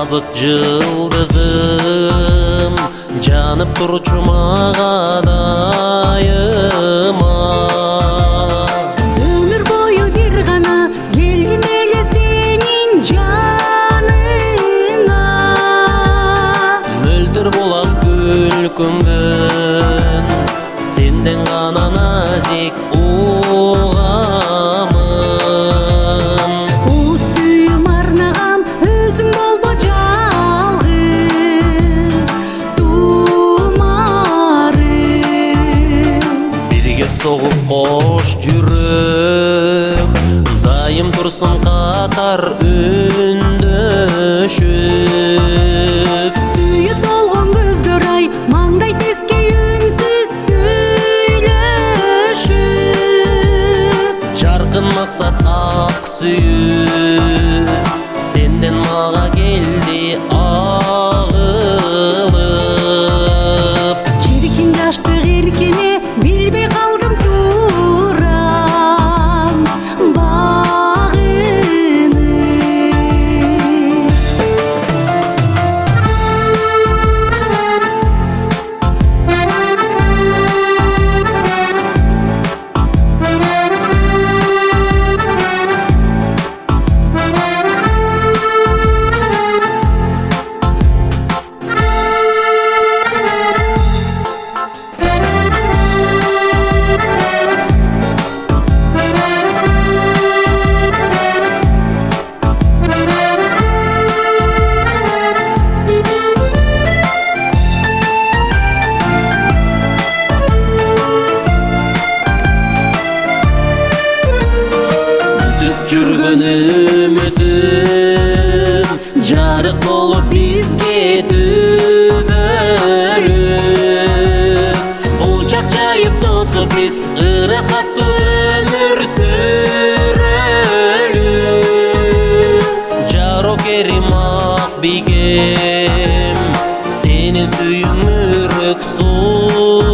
азык жылдызым, жанып турчу мага дайыма. Өмүр бою бир гана келдим эле сенин жаныңа. Мөлдүр булак күлкүңдөн сенден гана назик угамын. Сүйүм арнагам өзүң болбо жалгыз тумарым. Бирге согуп кош жүрөк, дайым турсун катар үндөшүп. Сүйүп толгон көздөр ай маңдай теске үнсүз сүйлөшүп. Жаркын максат ак сүйүү, сенден мага келди агылып. Чиркин жаштык эркеме билбей калдым турам багынып. Жүргөн үмүтүм жарык болуп бизге түбөлүп. Кучак жайып тосуп биз ырахаттуу өмүр сүрөлү. Жарокерим ак бийгем, сенин сүйүңүрөк суусундай.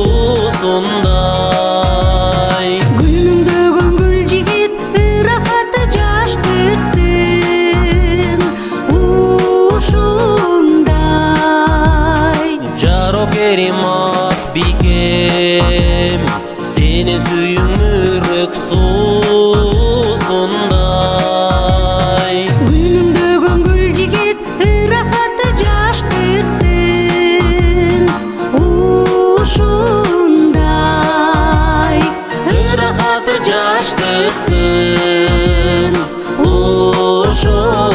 Күнүңдөгөн гүл жигит ырахаты жаштыктын ушундай. Жарокерим ак бийгем, сенин сүйүңүрөк суусундай. Күнүңдөгөн гүл жигит ырахаты жаштыктын ушундай. Ырахаты жаштыктын ушундай.